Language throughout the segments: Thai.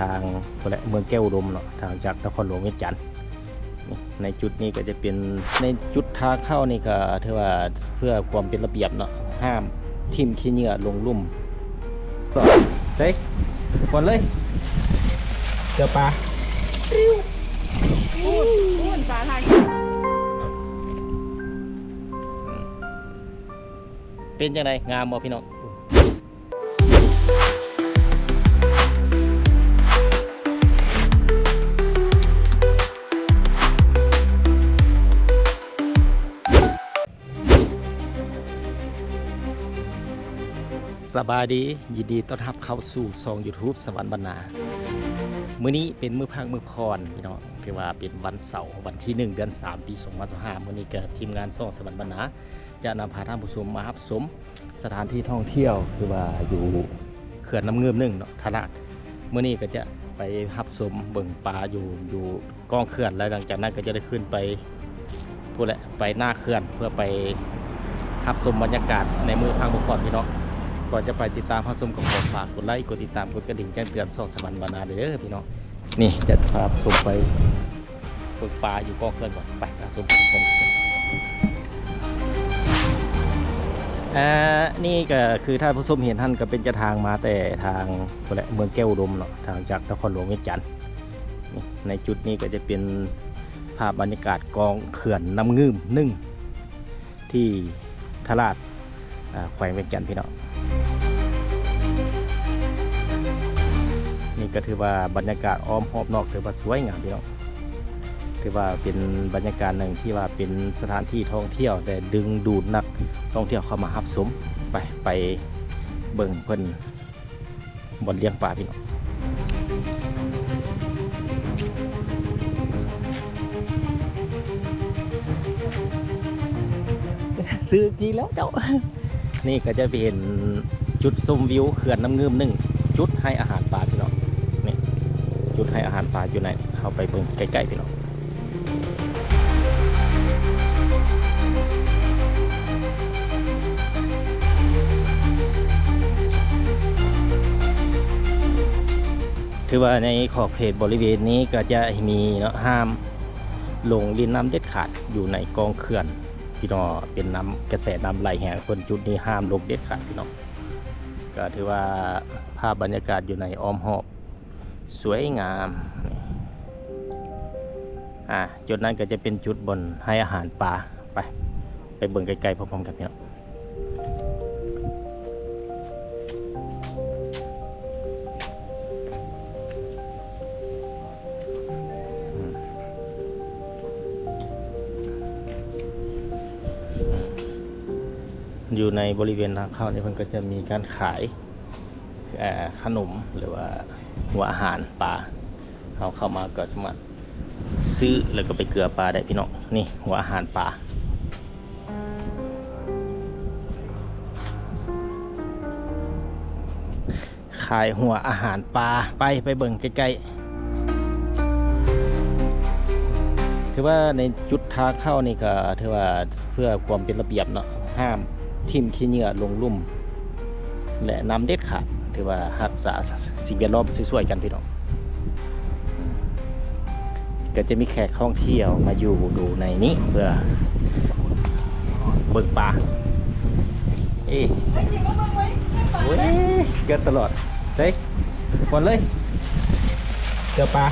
ทางเมืองแก้วอุดมเนาะทางจากนครหลวงเวียงจันทร์ในจุดนี้ก็จะเป็นในจุดทางเข้านี่ก็ถือว่าเพื่อความเป็นระเบียบเนาะห้ามทิ่มขี้เหงื่อลงลุ่มก็เฮ้ยก่อนเลยเจอปลาพูดปลาไทยเป็นจังไดงามบ่พี่น้องสบายดียินดีต้อนรับเข้าสู่ช่อง YouTube สวรรค์บรรณามื้อนี้เป็นมื้อพักมื้อพรพี่น้องที่ว่าเป็นวันเสาร์วันที่1เดือน3ปี2025มื้อนี้ก็ทีมงานช่องสวรรค์บรรณาจะนำพาท่านผู้ชมมารับชมสถานที่ท่องเที่ยวคือว่าอยู่เขื่อนน้ำเงิม1เนาะทาราดมื้อนี้ก็จะไปรับชมเบิ่งปลาอยู่กองเขื่อนแล้วหลังจากนั้นก็จะได้ขึ้นไปพูดแหละไปหน้าเขื่อนเพื่อไปรับชมบรรยากาศในมื้อพักมื้อพรพี่น้องก่อนจะไปติดตามรับชมก็ขอฝากกดไลค์กดติดตามกดกระดิ่งแจ้งเตือนช่องสวรรค์บรรณาเด้อพี่น้องนี่จะพาชมไปฝึกปลาอยู่กองเขื่อนก่อนไปรับชมนี่ก็คือถ้าผู้ชมเห็นท่านก็เป็นจะทางมาแต่ทางเมืองแก้วอุดมเนาะทางจากนครหลวงเวียงจันทร์ในจุดนี้ก็จะเป็นภาพบรรยากาศกองเขื่อนน้ำงืม1ที่ทาราดแขวงเวียงจันทร์พี่น้องนี่ก็ถือว่าบรรยากาศอ้อมรอบนอกถือว่าสวยงามพี่น้องถือว่าเป็นบรรยากาศหนึ่งที่ว่าเป็นสถานที่ท่องเที่ยวแต่ดึงดูดนักท่องเที่ยวเข้ามารับชมไปเบิ่งเพิ่นบนเลี้ยงปลาพี่น้องซื้อกี่แล้วเจ้านี่ก็จะเป็นจุดชมวิวเขื่อนน้ำเงิม1จุดให้อาหารปลาพี่น้องนี่จุดให้อาหารปลาอยู่ไหนเข้าไปเบิ่งใกล้ๆพี่น้องถือว่าในขอบเขตบริเวณนี้ก็จะมีเนาะห้ามลงลินน้ำเด็ดขาดอยู่ในกองเขื่อนพี่น้องเป็นน้ำกระแสน้ำไหลแห่งคนจุดนี้ห้ามลงเด็ดขาดพี่น้องก็ถือว่าภาพบรรยากาศอยู่ในอ้อมหอบสวยงามจุดนั้นก็จะเป็นจุดบนให้อาหารปลาไปเบิ่งไกลๆพร้อมๆกันพี่น้องอยู่ในบริเวณทางเข้านี่มันก็จะมีการขายขนมหรือว่าหัวอาหารปลาเอาเข้ามาก็สามารถซื้อแล้วก็ไปเกลือปลาได้พี่น้องนี่หัวอาหารปลาขายหัวอาหารปลาไปเบิ่งใกล้ๆถือว่าในจุดทางเข้านี่ก็ถือว่าเพื่อความเป็นระเบียบเนาะห้ามทิ่มขี้เหงื่อลงลุ่มและน้ำเด็ดขาดถือว่ารักษาสิ่งแวดล้อมสวยๆกันพี่น้องก็จะมีแขกท่องเที่ยวมาอยู่ดูในนี้เพื่อเบิกปลาโอ้ยเกิดตลอดเฮ้ยก่อนเลยเจอปลา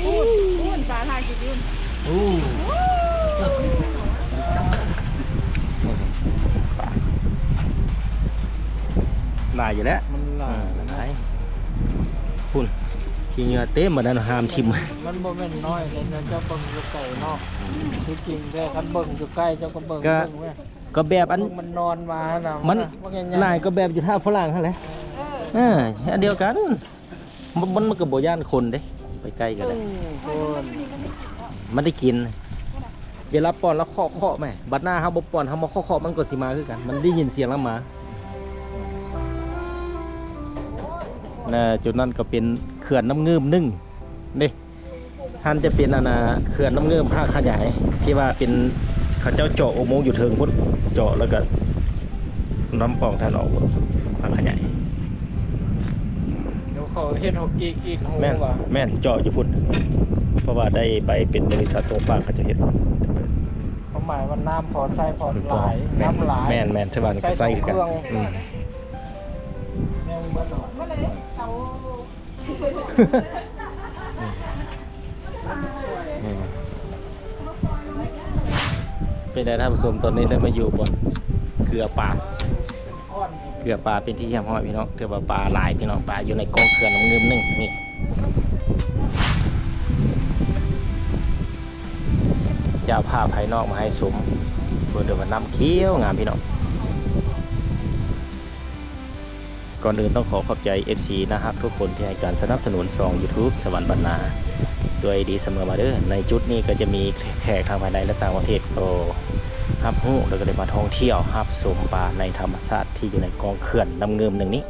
พูดปลาไทยจริงลายอยู่แล้วมันลายคุณขี้เหงื่อเต็มมาแล้วห้ามทิมมันบ่แม่นน้อยเลยนะเจ้าเบิ่งอยู่ไกลเนาะที่จริงแค่คันเบิ่งอยู่ใกล้เจ้าก็เบิ่งเว้ยก็แบบอันมันนอนมาน่ะมันลายก็แบบอยู่ท่าฝรั่งนั่นแหละอันเดียวกันมันก็บ่ย่านคนเด้ไปใกล้กันเลยมันได้กินเวลาป้อนแล้วเคาะแม่บัดหน้าเฮาบ่ป้อนเฮามาเคาะมันก็สิมาคือกันมันได้ยินเสียงแล้วมาจุดนั้นก็เป็นเขื่อนน้ำเงิม1นี่ท่านจะเป็นเขื่อนน้ำเงิมภาคขยายที่ว่าเป็นเขาเจ้าเจาะอุโมงค์อยู่เทิงพุ่นเจาะแล้วก็น้ำปองท่านออกภาคขยาย เดี๋ยว ขอเฮ็ดอีกโห แม่น ว่ะ แม่นเจาะอยู่พุ่นเพราะว่าได้ไปเป็นบริษัทตรงฟ้าเขาจะเฮ็ด ความหมายว่าน้ำพอใส่พอหลาย แม่น น้ำหลาย แม่นชาวบ้านก็ใส่คือกันอืม แม่งเบิดหน่อย ก็เลยเขา เป็นไงท่านผู้ชมตอนนี้ได้มาอยู่บนเกลือป่า ก้อน เกลือป่าเป็นที่แห้งห้อยพี่น้องถือว่าปลาหลายพี่น้องปลาอยู่ในกองเกลือน้ำเงิมหนึ่งนี่จะเอาผ้าภายนอกมาให้สมเพื่อเดี๋ยวมาน้ำเคี้ยวงามพี่น้องก่อนอื่นต้องขอบใจ FC นะครับทุกคนที่ให้การสนับสนุนช่อง YouTube สวรรค์บรรณาด้วยดีเสมอมาเด้อในจุดนี้ก็จะมีแขกทางภายในและต่างประเทศก็ฮับฮู้แล้วก็เลยมาท่องเที่ยวฮับชมป่าในธรรมชาติที่อยู่ในกองเขื่อนน้ำเงิมหนึ่งนี้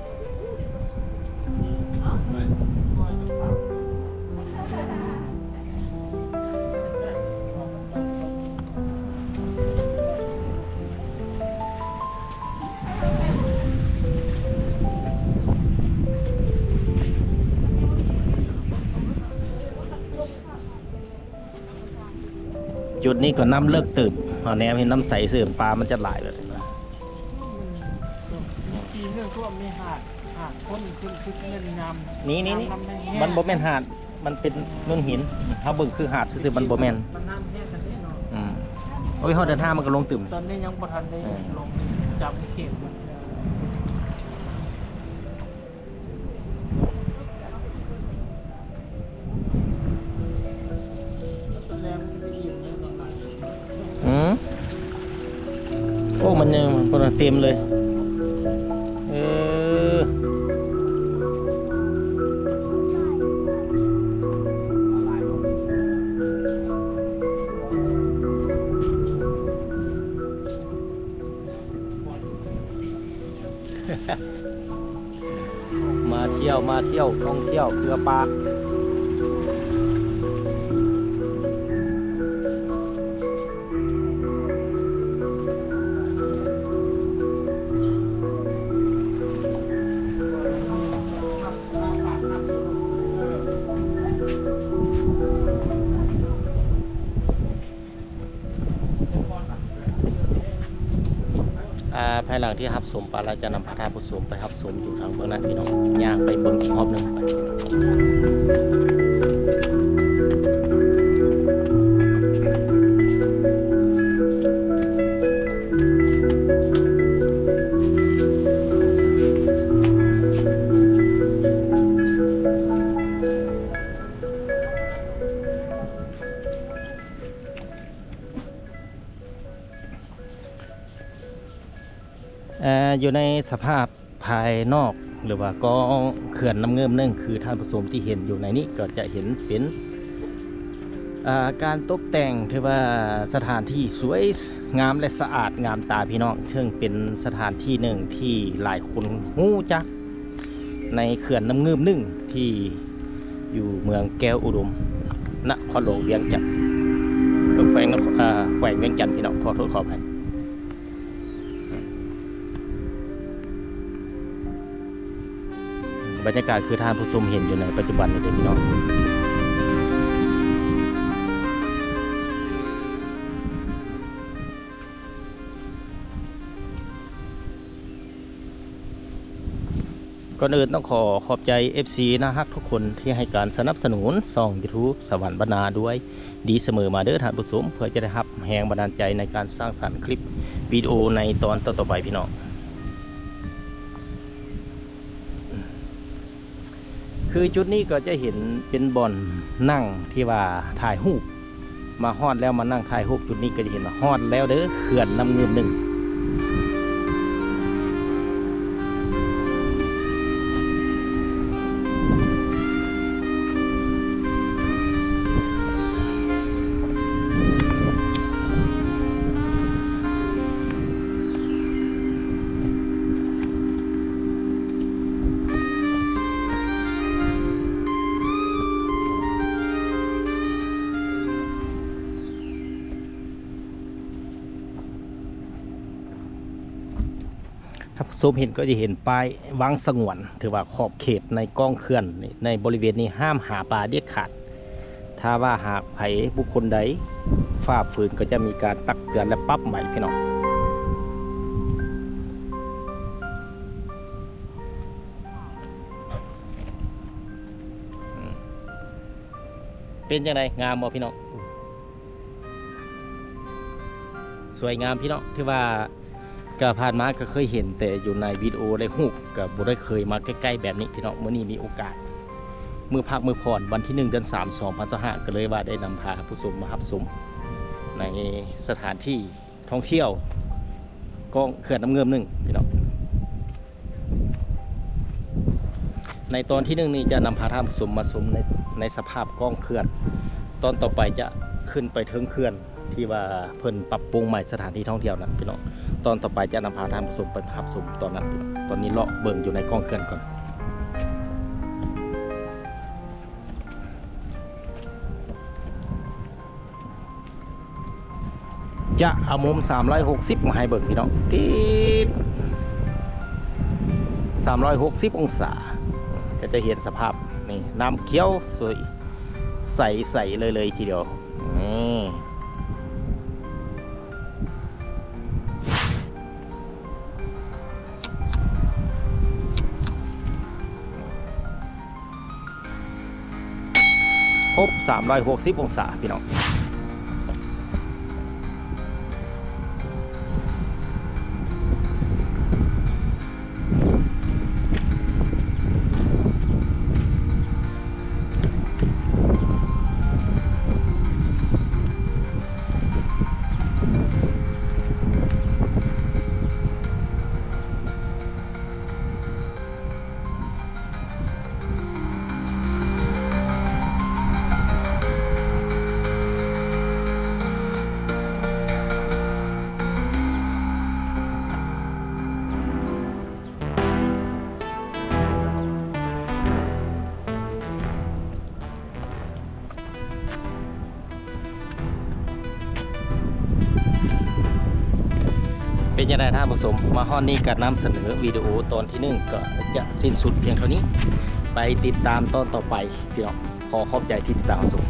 จุดนี้ก็น้ำเลิกตื่นเอาแนวเห็นน้ำใสเสื่อมปลามันจะหลายแบบนี้ ทีเรื่องท่วมมีหาดพ้นขึ้นเล่นน้ำ นี่ ำแห้ง มันบ่แม่นหาดมันเป็นเมืองหินถ้าเบิ่งคือหาดซื่อๆมันบ่แม่น มันน้ำแห้งกันแน่นอน โอ้ยเฮาเดินทางมันก็ลงตึม ตอนนี้ยังบ่ทันได้ลงจับเขตมันตอนแรกมันจะอิ่มเลยประมาณ โอ้มันยังคนเต็มเลยมาเที่ยวท่องเที่ยวเกลือปลาภายหลังที่ฮับสมปลาเราจะนำพระธาตุผู้สมไปฮับสมอยู่ทางเบื้องนั้นพี่น้องย่างไปเบิ่งอีกรอบหนึ่งไปอยู่ในสภาพภายนอกหรือว่ากองเขื่อนน้ำเงิมนึ่งคือท่านผู้ชมที่เห็นอยู่ในนี้ก็จะเห็นเป็นการตกแต่งถือว่าสถานที่สวยงามและสะอาดงามตาพี่น้องซึ่งเป็นสถานที่หนึ่งที่หลายคนฮู้จักในเขื่อนน้ำเงิมนึ่งที่อยู่เมืองแก้วอุดมนครหลวงเวียงจันทร์แขวงเวียงจันทร์พี่น้องขอโทษขออภัยบรรยากาศคือท่านผู้ชมเห็นอยู่ในปัจจุบันนี้เด้อพี่น้องก่อนอื่นต้องขอบใจ FC นะฮักทุกคนที่ให้การสนับสนุนช่อง YouTube สวรรค์บรรณาด้วยดีเสมอมาเด้อท่านผู้ชมเพื่อจะได้รับแรงบันดาลใจในการสร้างสรรค์คลิปวิดีโอในตอนต่อๆไปพี่น้องคือจุดนี้ก็จะเห็นเป็นบ่อนนั่งที่ว่าถ่ายรูปมาฮอดแล้วมานั่งถ่ายรูปจุดนี้ก็จะเห็นว่าฮอดแล้วเด้อเขื่อนน้ำเงิมหนึ่ง ชมเห็นก็จะเห็นป้ายวังสงวนถือว่าขอบเขตในกองเขื่อนในบริเวณนี้ห้ามหาปลาเด็ดขาดถ้าว่าหากไผบุคคลใดฝ่าฝืนก็จะมีการตักเตือนและปรับใหม่พี่น้องเป็นยังไงงามบ่พี่น้องสวยงามพี่น้องที่ว่าก็ผ่านมาก็เคยเห็นแต่อยู่ในวิดีโอในรูปก็บ่ได้เคยมาใกล้ๆแบบนี้พี่น้องมื้อนี้มีโอกาสมือพักมือผ่อนวันที่1 เดือน 3 2025ก็เลยว่าได้นำพาผู้ชมมารับชมในสถานที่ท่องเที่ยวกองเขื่อนน้ำเงิม1พี่น้องในตอนที่1นี้จะนำพาท่านผู้ชมมาชมในสภาพกองเขื่อนตอนต่อไปจะขึ้นไปถึงเขื่อนที่ว่าเพิ่นปรับปรุงใหม่สถานที่ท่องเที่ยวนั้นพี่น้องตอนต่อไปจะนำพาท่านผู้ชมไปรับชมตอนนั้นพี่น้องตอนนี้เลาะเบิ่งอยู่ในกองเขื่อนก่อนจะเอามุม360มาให้เบิ่งพี่น้องติด360องศาก็จะเห็นสภาพนี่น้ำเขียวสวยใสๆเลยทีเดียวครบ360องศาพี่น้องเป็นยังไงท่านผู้ชมมาฮอดนี้ก็นำเสนอวิดีโอตอนที่1ก็จะสิ้นสุดเพียงเท่านี้ไปติดตามตอนต่อไปพี่น้องขอขอบใจที่ติดตามชม